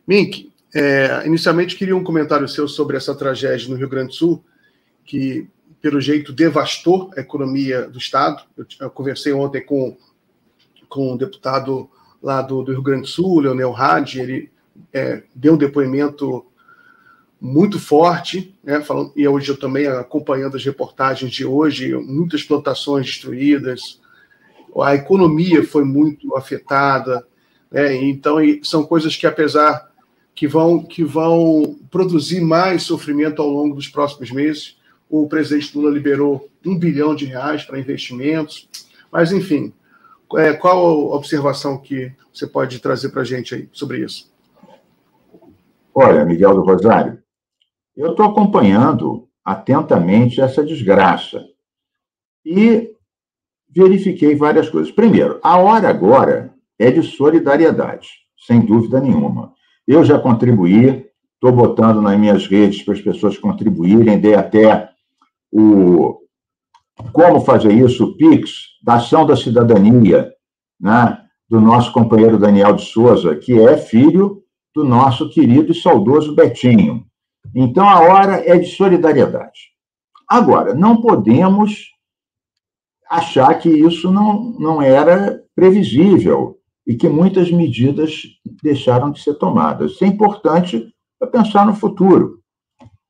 Mink, inicialmente queria um comentário seu sobre essa tragédia no Rio Grande do Sul, que, pelo jeito, devastou a economia do Estado. Eu conversei ontem com um deputado lá do Rio Grande do Sul, Leonel Hadi, ele deu um depoimento muito forte, né, falando, e hoje eu também acompanhando as reportagens de hoje, muitas plantações destruídas, a economia foi muito afetada, né, então são coisas que, apesar que vão produzir mais sofrimento ao longo dos próximos meses. O presidente Lula liberou R$ 1 bilhão para investimentos, mas, enfim, qual a observação que você pode trazer para a gente aí sobre isso? Olha, Miguel do Rosário, eu estou acompanhando atentamente essa desgraça e verifiquei várias coisas. Primeiro, a hora agora é de solidariedade, sem dúvida nenhuma. Eu já contribuí, estou botando nas minhas redes para as pessoas contribuírem, dei até como fazer isso, o Pix, da Ação da Cidadania, né, do nosso companheiro Daniel de Souza, que é filho do nosso querido e saudoso Betinho. Então, a hora é de solidariedade. Agora, não podemos achar que isso não era previsível e que muitas medidas deixaram de ser tomadas. Isso é importante para pensar no futuro.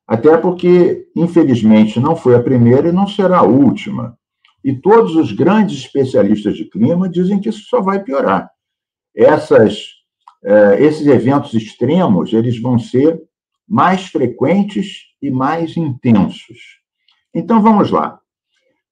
Até porque, infelizmente, não foi a primeira e não será a última. E todos os grandes especialistas de clima dizem que isso só vai piorar. Esses eventos extremos, eles vão ser mais frequentes e mais intensos. Então, vamos lá.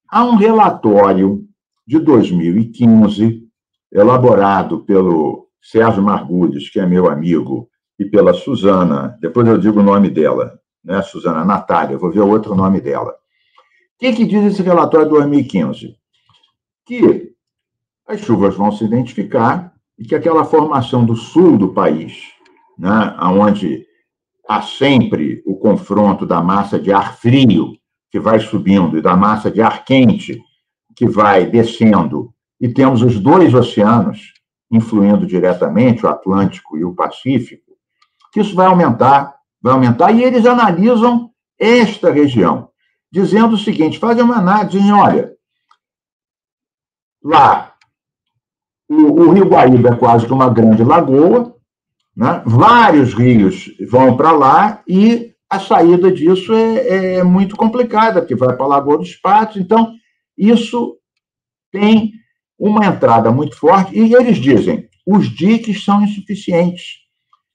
Há um relatório de 2015, elaborado pelo Sérgio Margudes, que é meu amigo, e pela Suzana, depois eu digo o nome dela, né, Suzana Natália, vou ver o outro nome dela. O que diz esse relatório de 2015? Que as chuvas vão se identificar e que aquela formação do sul do país, né, onde há sempre o confronto da massa de ar frio, que vai subindo, e da massa de ar quente, que vai descendo, e temos os dois oceanos influindo diretamente, o Atlântico e o Pacífico, que isso vai aumentar, e eles analisam esta região, dizendo o seguinte, fazem uma análise, dizem, olha, lá, o Rio Guaíba é quase que uma grande lagoa, né? Vários rios vão para lá e a saída disso é muito complicada, porque vai para a Lagoa dos Patos, então isso tem uma entrada muito forte, e eles dizem, os diques são insuficientes,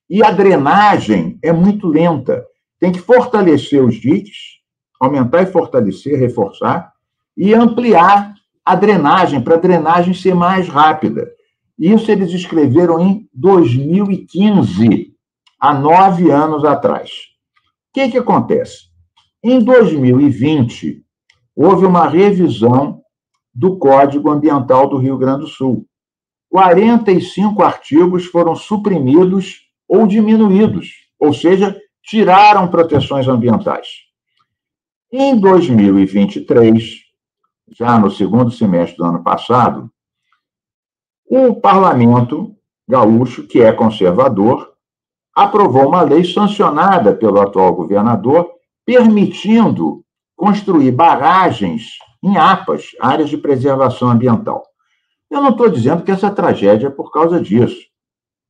e a drenagem é muito lenta, tem que fortalecer os diques, aumentar e fortalecer, reforçar, e ampliar a drenagem, para a drenagem ser mais rápida. Isso eles escreveram em 2015, há 9 anos atrás. O que acontece? Em 2020, houve uma revisão do Código Ambiental do Rio Grande do Sul. 45 artigos foram suprimidos ou diminuídos, ou seja, tiraram proteções ambientais. Em 2023, já no segundo semestre do ano passado, o Parlamento gaúcho, que é conservador, aprovou uma lei sancionada pelo atual governador, permitindo construir barragens em APAs, áreas de preservação ambiental. Eu não estou dizendo que essa tragédia é por causa disso,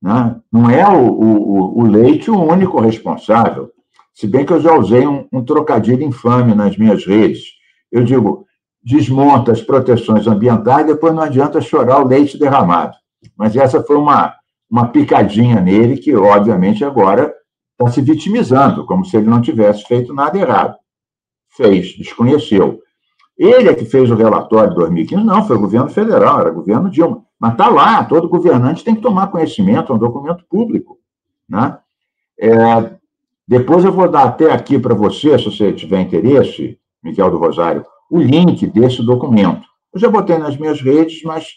né? Não é o Leite o único responsável, se bem que eu já usei um trocadilho infame nas minhas redes. Eu digo, desmonta as proteções ambientais, depois não adianta chorar o leite derramado. Mas essa foi uma picadinha nele que, obviamente, agora está se vitimizando, como se ele não tivesse feito nada errado. Fez, desconheceu. Ele é que fez o relatório de 2015, não, foi o governo federal, era o governo Dilma. Mas está lá, todo governante tem que tomar conhecimento, é um documento público, né? Depois eu vou dar até aqui para você, se você tiver interesse, Miguel do Rosário, o link desse documento. Eu já botei nas minhas redes, mas,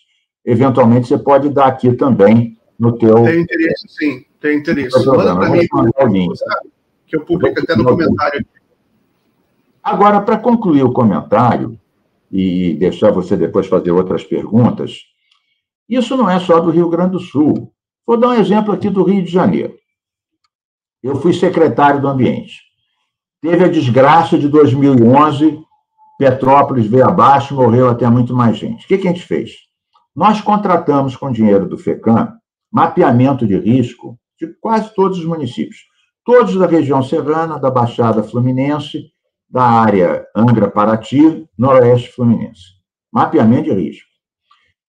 eventualmente, você pode dar aqui também no teu... Tem interesse, sim, tem interesse. Manda para mim, que eu publico até no comentário. Agora, para concluir o comentário e deixar você depois fazer outras perguntas, isso não é só do Rio Grande do Sul. Vou dar um exemplo aqui do Rio de Janeiro. eu fui secretário do Ambiente. Teve a desgraça de 2011, Petrópolis veio abaixo, morreu até muito mais gente. O que a gente fez? Nós contratamos com dinheiro do FECAM mapeamento de risco de quase todos os municípios, todos da região serrana, da Baixada Fluminense, da área Angra-Paraty, Noroeste Fluminense. Mapeamento de risco.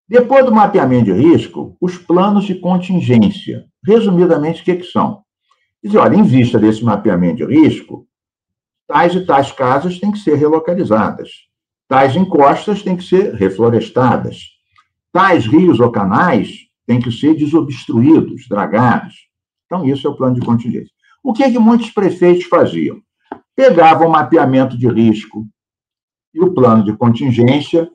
Depois do mapeamento de risco, os planos de contingência. Resumidamente, o que são? Dizer, olha, em vista desse mapeamento de risco, tais e tais casas têm que ser relocalizadas, tais encostas têm que ser reflorestadas, tais rios ou canais têm que ser desobstruídos, dragados. Então, isso é o plano de contingência. O que muitos prefeitos faziam? Pegavam o mapeamento de risco e o plano de contingência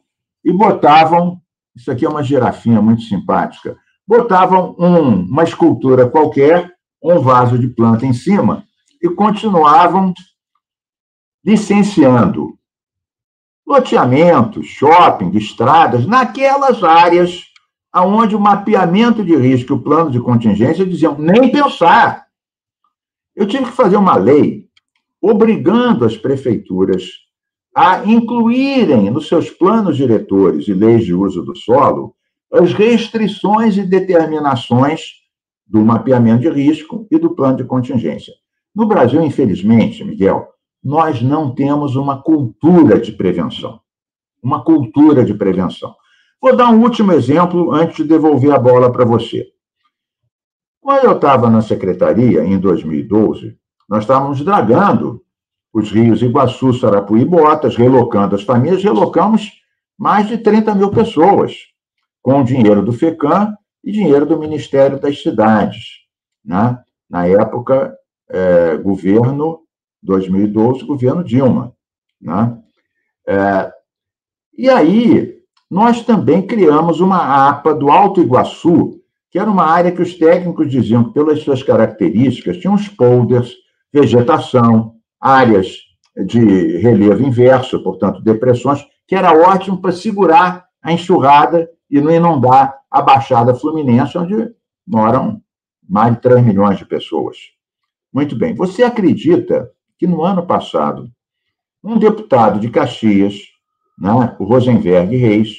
e botavam, isso aqui é uma girafinha muito simpática, botavam uma escultura qualquer, um vaso de planta em cima e continuavam licenciando loteamentos, shopping, estradas, naquelas áreas onde o mapeamento de risco e o plano de contingência diziam nem pensar. Eu tive que fazer uma lei obrigando as prefeituras a incluírem nos seus planos diretores e leis de uso do solo as restrições e determinações do mapeamento de risco e do plano de contingência. No Brasil, infelizmente, Miguel, nós não temos uma cultura de prevenção. Uma cultura de prevenção. Vou dar um último exemplo antes de devolver a bola para você. Quando eu estava na secretaria, em 2012, nós estávamos dragando os rios Iguaçu, Sarapuí e Botas, relocando as famílias, relocamos mais de 30 mil pessoas, com o dinheiro do FECAM e dinheiro do Ministério das Cidades. Né? Na época, governo 2012, governo Dilma. Né? E aí, nós também criamos uma APA do Alto Iguaçu, que era uma área que os técnicos diziam que, pelas suas características, tinha uns polders, vegetação, áreas de relevo inverso, portanto, depressões, que era ótimo para segurar a enxurrada e não inundar a Baixada Fluminense, onde moram mais de 3 milhões de pessoas. Muito bem. Você acredita que, no ano passado, um deputado de Caxias, né, o Rosenberg Reis,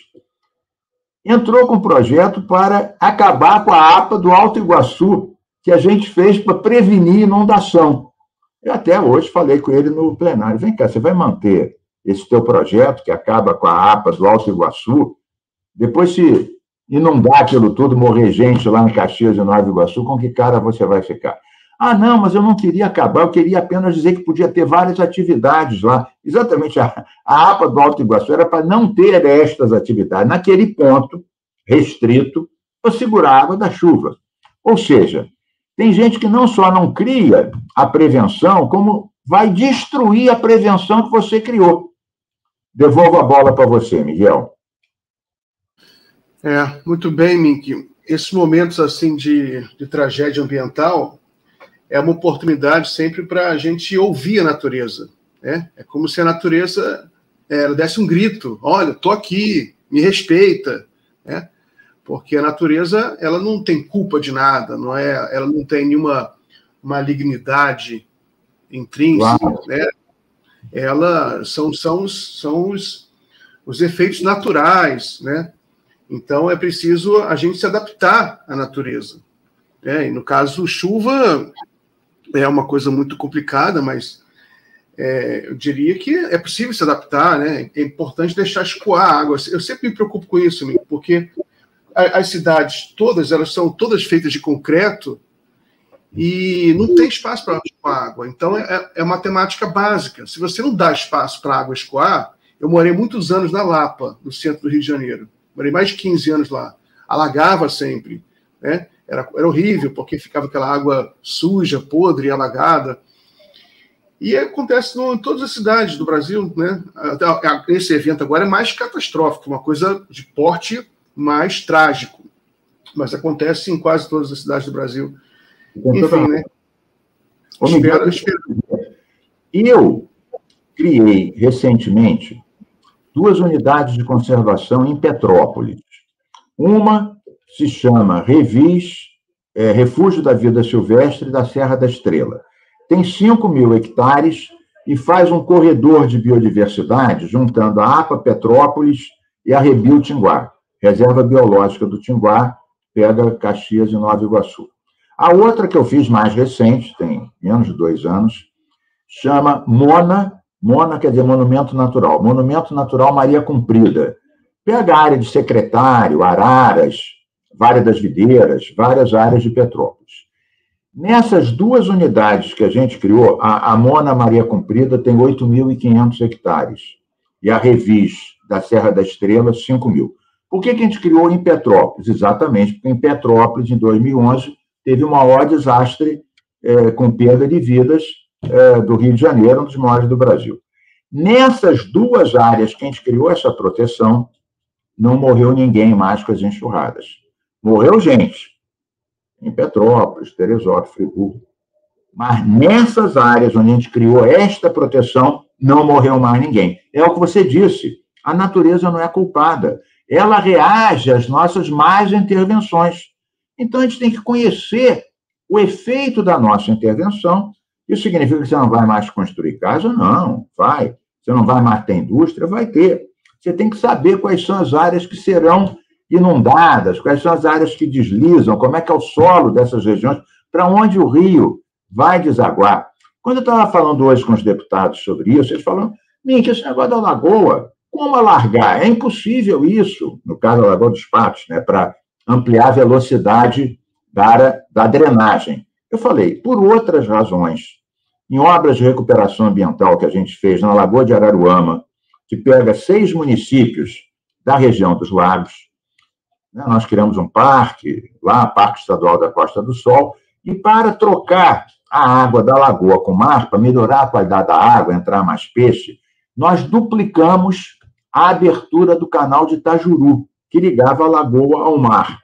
entrou com um projeto para acabar com a APA do Alto Iguaçu, que a gente fez para prevenir inundação. Eu até hoje falei com ele no plenário, vem cá, você vai manter esse teu projeto que acaba com a APA do Alto Iguaçu, depois se inundar aquilo tudo, morrer gente lá em Caxias e Nova Iguaçu, com que cara você vai ficar? Ah, não, mas eu não queria acabar, eu queria apenas dizer que podia ter várias atividades lá. Exatamente, a APA do Alto Iguaçu era para não ter estas atividades, naquele ponto restrito, para segurar a água da chuva. Ou seja, tem gente que não só não cria a prevenção, como vai destruir a prevenção que você criou. Devolvo a bola para você, Miguel. Muito bem, Mink. Esses momentos assim de tragédia ambiental é uma oportunidade sempre para a gente ouvir a natureza. Né? É como se a natureza ela desse um grito: olha, estou aqui, me respeita. Né? Porque a natureza ela não tem culpa de nada, ela não tem nenhuma malignidade intrínseca. Né? Ela são os efeitos naturais. Né? Então, é preciso a gente se adaptar à natureza. Né? E no caso, chuva é uma coisa muito complicada, mas eu diria que é possível se adaptar. Né? É importante deixar escoar a água. Eu sempre me preocupo com isso, porque as cidades todas, elas são todas feitas de concreto e não tem espaço para escoar água. Então, é matemática básica. Se você não dá espaço para a água escoar, eu morei muitos anos na Lapa, no centro do Rio de Janeiro. Morei mais de 15 anos lá. Alagava sempre. Né? Era horrível, porque ficava aquela água suja, podre, alagada. E acontece em todas as cidades do Brasil. Né? Esse evento agora é mais catastrófico, uma coisa de porte mais trágico. Mas acontece em quase todas as cidades do Brasil. Enfim, né? Espero. Eu criei recentemente 2 unidades de conservação em Petrópolis. Uma se chama Revis, Refúgio da Vida Silvestre da Serra da Estrela. tem 5.000 hectares e faz um corredor de biodiversidade juntando a APA Petrópolis e a Rebio Tinguá, Reserva Biológica do Tinguá, pega Caxias e Nova Iguaçu. A outra que eu fiz mais recente, tem menos de 2 anos, chama Mona quer dizer Monumento Natural, Monumento Natural Maria Cumprida. Pega a área de Secretário, Araras, Vale das Videiras, várias áreas de Petrópolis. Nessas 2 unidades que a gente criou, a Mona Maria Cumprida tem 8.500 hectares e a Revis da Serra da Estrela, 5.000. Por que a gente criou em Petrópolis? Exatamente, porque em Petrópolis, em 2011, teve o maior desastre com perda de vidas do Rio de Janeiro, um dos maiores do Brasil. Nessas 2 áreas que a gente criou essa proteção, não morreu ninguém mais com as enxurradas. Morreu gente em Petrópolis, Teresópolis, Friburgo. Mas nessas áreas onde a gente criou esta proteção, não morreu mais ninguém. É o que você disse, a natureza não é culpada. Ela reage às nossas más intervenções. Então, a gente tem que conhecer o efeito da nossa intervenção. Isso significa que você não vai mais construir casa? Não, vai. Você não vai mais ter indústria? Vai ter. Você tem que saber quais são as áreas que serão inundadas, quais são as áreas que deslizam, como é que é o solo dessas regiões, para onde o rio vai desaguar. Quando eu estava falando hoje com os deputados sobre isso, eles falam, Mink, esse negócio da lagoa, como alargar? É impossível isso, no caso da Lagoa dos Patos, né, para ampliar a velocidade da drenagem. Eu falei, por outras razões, em obras de recuperação ambiental que a gente fez na Lagoa de Araruama, que pega 6 municípios da região dos lagos, né, nós criamos um parque, lá, Parque Estadual da Costa do Sol, e para trocar a água da lagoa com o mar, para melhorar a qualidade da água, entrar mais peixe, nós duplicamos a abertura do canal de Itajuru, que ligava a lagoa ao mar.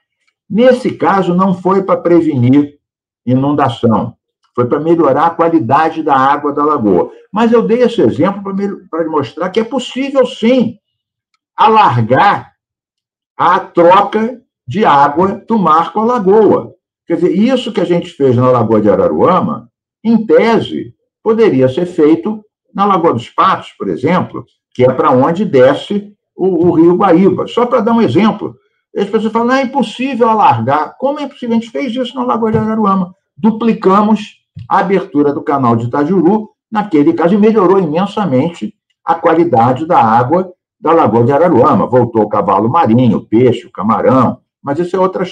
Nesse caso, não foi para prevenir inundação, foi para melhorar a qualidade da água da lagoa. Mas eu dei esse exemplo para mostrar que é possível, sim, alargar a troca de água do mar com a lagoa. Quer dizer, isso que a gente fez na Lagoa de Araruama, em tese, poderia ser feito na Lagoa dos Patos, por exemplo, que é para onde desce o Rio Guaíba. Só para dar um exemplo. As pessoas falam, não, é impossível alargar. Como é impossível? A gente fez isso na Lagoa de Araruama. Duplicamos a abertura do canal de Itajuru, naquele caso, e melhorou imensamente a qualidade da água da Lagoa de Araruama. Voltou o cavalo marinho, o peixe, o camarão, mas isso é outra